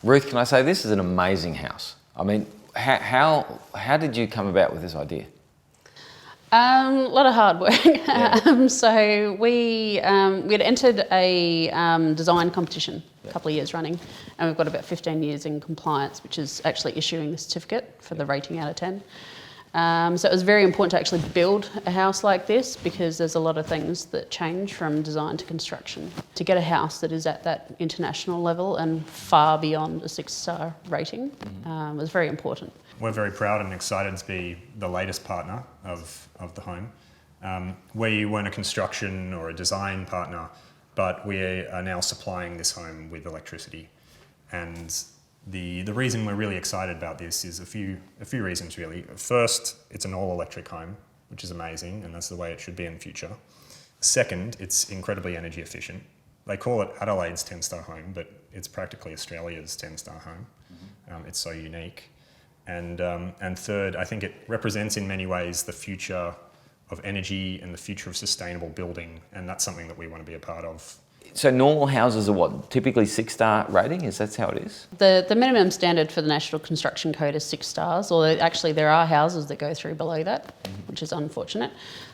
Ruth, can I say this is an amazing house? I mean, how did you come about with this idea? A lot of hard work. Yeah. So we had entered a design competition a couple of years running, and we've got about 15 years in compliance, which is actually issuing the certificate for the rating out of 10. So it was very important to actually build a house like this, because there's a lot of things that change from design to construction. To get a house that is at that international level and far beyond a 6-star rating was very important. We're very proud and excited to be the latest partner of the home. We weren't a construction or a design partner, but we are now supplying this home with electricity. And the reason we're really excited about this is a few reasons really. First, it's an all-electric home, which is amazing, and that's the way it should be in the future. Second, it's incredibly energy efficient. They call it Adelaide's 10-star home, but it's practically Australia's 10-star home. It's so unique. And third, I think it represents in many ways the future of energy and the future of sustainable building, and that's something that we want to be a part of. So normal houses are what, typically 6-star rating? Is that how it is? The minimum standard for the National Construction Code is 6 stars, although actually there are houses that go through below that, which is unfortunate.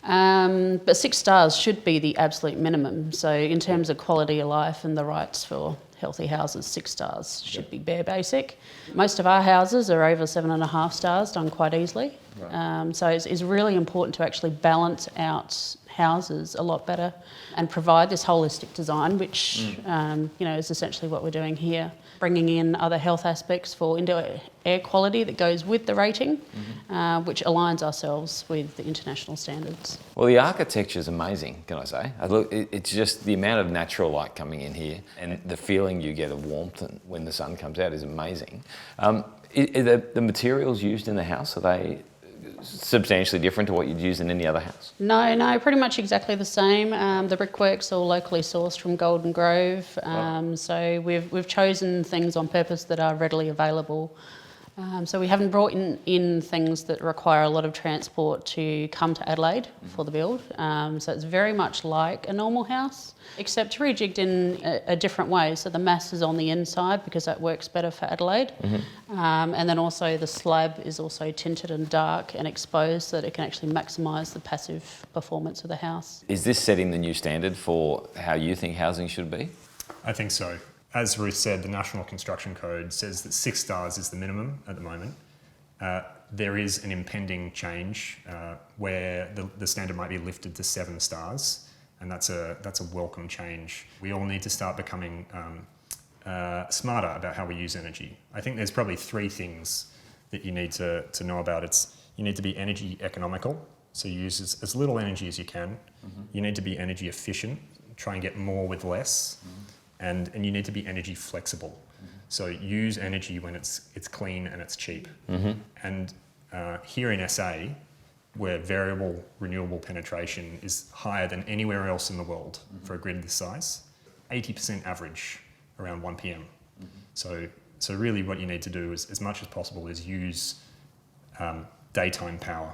But 6 stars should be the absolute minimum. So in terms of quality of life and the rights for healthy houses, 6 stars should be bare basic. Most of our houses are over 7.5 stars, done quite easily. Right. So it's really important to actually balance out houses a lot better and provide this holistic design, which is essentially what we're doing here. Bringing in other health aspects for indoor air quality that goes with the rating, which aligns ourselves with the international standards. Well, the architecture is amazing, can I say? Look, it's just the amount of natural light coming in here and the feeling you get of warmth when the sun comes out is amazing. Are the materials used in the house, are they substantially different to what you'd use in any other house? No, pretty much exactly the same. The brickwork's all locally sourced from Golden Grove, so we've chosen things on purpose that are readily available. So we haven't brought in things that require a lot of transport to come to Adelaide for the build. So it's very much like a normal house, except rejigged in a different way. So the mass is on the inside because that works better for Adelaide. And then also the slab is also tinted and dark and exposed so that it can actually maximise the passive performance of the house. Is this setting the new standard for how you think housing should be? I think so. As Ruth said, the National Construction Code says that 6 stars is the minimum at the moment. There is an impending change where the standard might be lifted to 7 stars, and that's a welcome change. We all need to start becoming smarter about how we use energy. I think there's probably 3 things that you need to know about. You need to be energy economical, so you use as little energy as you can. You need to be energy efficient, try and get more with less. And you need to be energy flexible. So use energy when it's clean and it's cheap. And here in SA, where variable renewable penetration is higher than anywhere else in the world for a grid this size, 80% average around 1 p.m. So really what you need to do is, as much as possible, is use daytime power.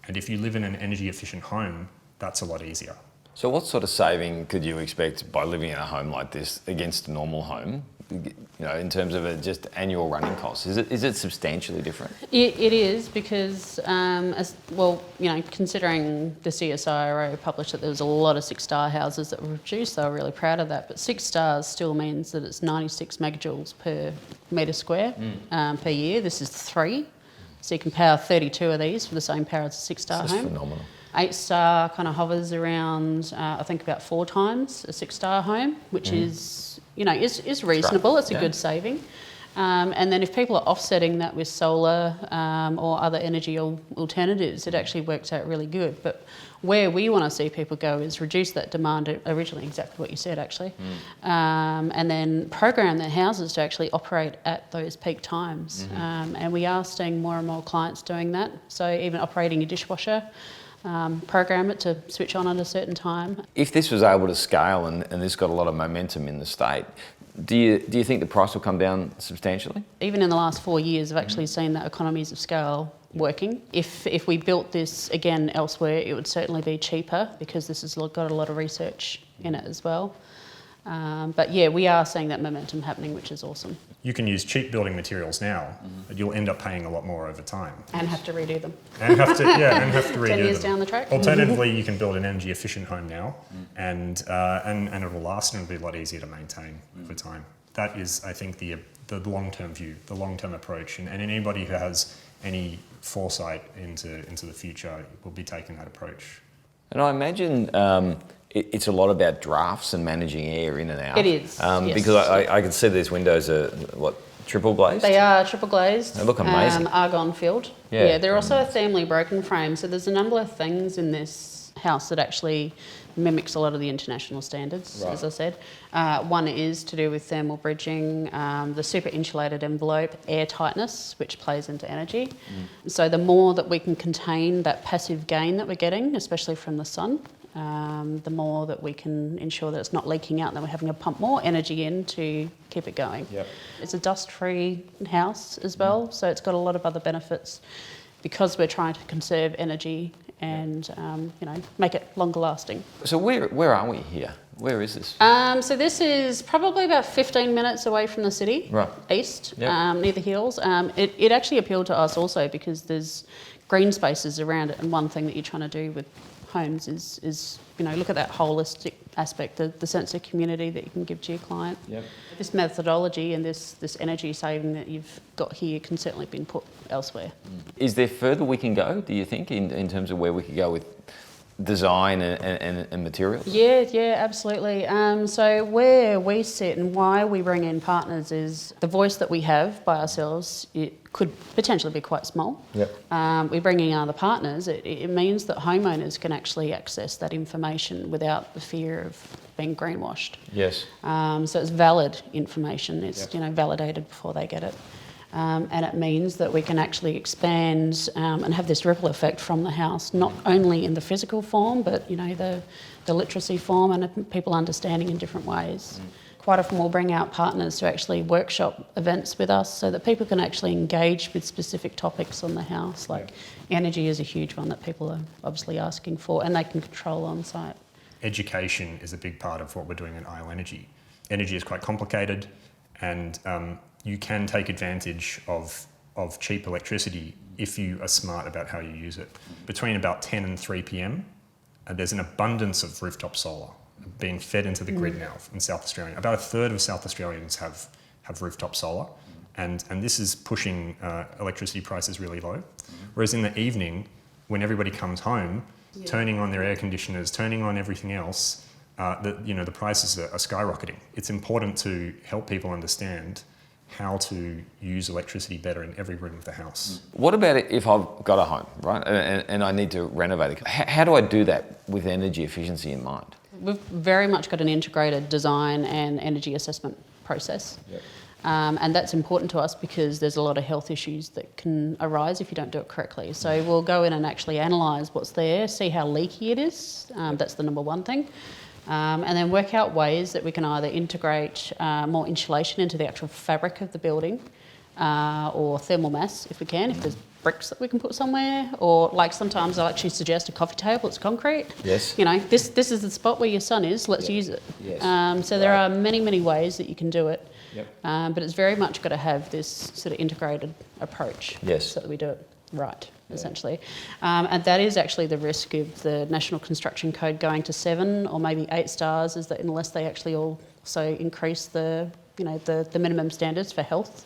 And if you live in an energy efficient home, that's a lot easier. So what sort of saving could you expect by living in a home like this against a normal home, in terms of just annual running costs? Is it substantially different? It is, because considering the CSIRO published that there was a lot of 6-star houses that were produced, they were really proud of that. But 6 stars still means that it's 96 megajoules per metre square per year. This is 3. So you can power 32 of these for the same power as a 6-star home. That's phenomenal. 8-star kind of hovers around, I think, about 4 times a 6-star home, which is reasonable. It's a good saving. And then if people are offsetting that with solar or other energy alternatives, it actually works out really good. But where we want to see people go is reduce that demand, originally exactly what you said actually, and then program their houses to actually operate at those peak times. And we are seeing more and more clients doing that. So even operating a dishwasher, program it to switch on at a certain time. If this was able to scale and this got a lot of momentum in the state, do you think the price will come down substantially? Even in the last 4 years, I've actually seen that economies of scale working. If we built this again elsewhere, it would certainly be cheaper because this has got a lot of research in it as well. But yeah, we are seeing that momentum happening, which is awesome. You can use cheap building materials now, but you'll end up paying a lot more over time. And have to redo them. And have to redo 10 years them. down the track. Alternatively, you can build an energy efficient home now, and it will last, and it'll be a lot easier to maintain over time. That is, I think, the long-term view, the long-term approach, and anybody who has any foresight into the future will be taking that approach. And I imagine it's a lot about drafts and managing air in and out. It is, yes. Because I can see these windows are, triple glazed? They are triple glazed. They look amazing. Argon filled. Yeah. They're also a thermally broken frame, so there's a number of things in this house that actually mimics a lot of the international standards, Right. as I said. One is to do with thermal bridging, the super insulated envelope, air tightness, which plays into energy. So the more that we can contain that passive gain that we're getting, especially from the sun, the more that we can ensure that it's not leaking out and then we're having to pump more energy in to keep it going. Yep. It's a dust-free house as well, so it's got a lot of other benefits because we're trying to conserve energy and make it longer lasting. So where are we here? Where is this? So this is probably about 15 minutes away from the city, Right. east, Yep. near the hills. It actually appealed to us also because there's green spaces around it, and one thing that you're trying to do with homes is look at that holistic aspect, the sense of community that you can give to your client. Yep. This methodology and this energy saving that you've got here can certainly be put elsewhere. Is there further we can go, do you think, in terms of where we could go with design and materials? Yeah, absolutely. So where we sit and why we bring in partners is the voice that we have by ourselves, it could potentially be quite small. Yep. We bring in other partners, it means that homeowners can actually access that information without the fear of being greenwashed. Yes. So it's valid information, it's Yep. Validated before they get it. And it means that we can actually expand and have this ripple effect from the house, not only in the physical form, but the literacy form and people understanding in different ways. Quite often we'll bring out partners to actually workshop events with us so that people can actually engage with specific topics on the house, like energy is a huge one that people are obviously asking for, and they can control on site. Education is a big part of what we're doing at IO Energy. Energy is quite complicated, and you can take advantage of cheap electricity if you are smart about how you use it. Between about 10 and 3 p.m, there's an abundance of rooftop solar being fed into the grid now in South Australia. About a third of South Australians have rooftop solar, and this is pushing electricity prices really low. Whereas in the evening, when everybody comes home, turning on their air conditioners, turning on everything else, the prices are skyrocketing. It's important to help people understand how to use electricity better in every room of the house. What about if I've got a home, right, and I need to renovate it? How do I do that with energy efficiency in mind? We've very much got an integrated design and energy assessment process. Yep. And that's important to us because there's a lot of health issues that can arise if you don't do it correctly. So we'll go in and actually analyse what's there, see how leaky it is. That's the number one thing. And then work out ways that we can either integrate more insulation into the actual fabric of the building or thermal mass if we can, if there's bricks that we can put somewhere, or like sometimes I'll actually suggest a coffee table, it's concrete. Yes. This is the spot where your sun is, let's use it. Yes. So there are many ways that you can do it. Yep. But it's very much got to have this sort of integrated approach so that we do it right, essentially. And that is actually the risk of the National Construction Code going to 7 or maybe 8 stars, is that unless they actually also increase the minimum standards for health,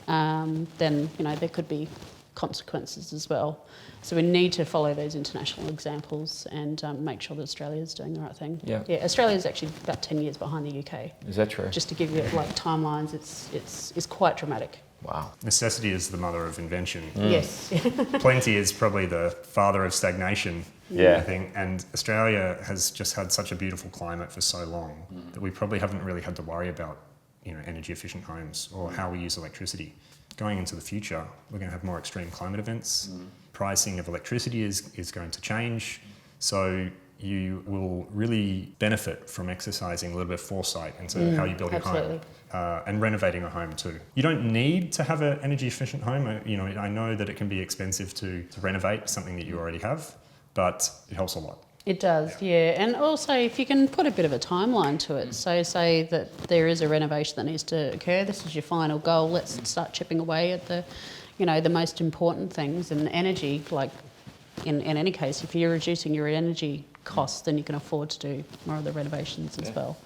then there could be consequences as well. So we need to follow those international examples and make sure that Australia is doing the right thing. Yeah. Australia is actually about 10 years behind the UK. Is that true? Just to give you timelines, it's quite dramatic. Wow. Necessity is the mother of invention. Yes. Plenty is probably the father of stagnation, Yeah. I think. And Australia has just had such a beautiful climate for so long that we probably haven't really had to worry about energy efficient homes or how we use electricity. Going into the future, we're going to have more extreme climate events. Pricing of electricity is going to change. So you will really benefit from exercising a little bit of foresight into how you build your home. And renovating a home too. You don't need to have an energy efficient home. I know that it can be expensive to renovate something that you already have, but it helps a lot. It does, yeah. And also, if you can put a bit of a timeline to it, so say that there is a renovation that needs to occur, this is your final goal, let's start chipping away at the, the most important things. And energy, like in any case, if you're reducing your energy costs, then you can afford to do more of the renovations as well.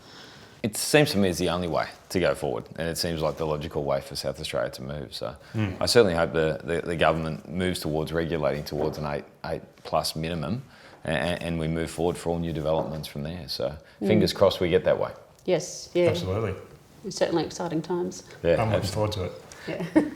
It seems to me it's the only way to go forward, and it seems like the logical way for South Australia to move. So I certainly hope the government moves towards regulating towards an 8+ minimum, and we move forward for all new developments from there. So fingers crossed we get that way. Yes, yeah. Absolutely. It's certainly exciting times. Yeah, I'm looking forward to it. Yeah.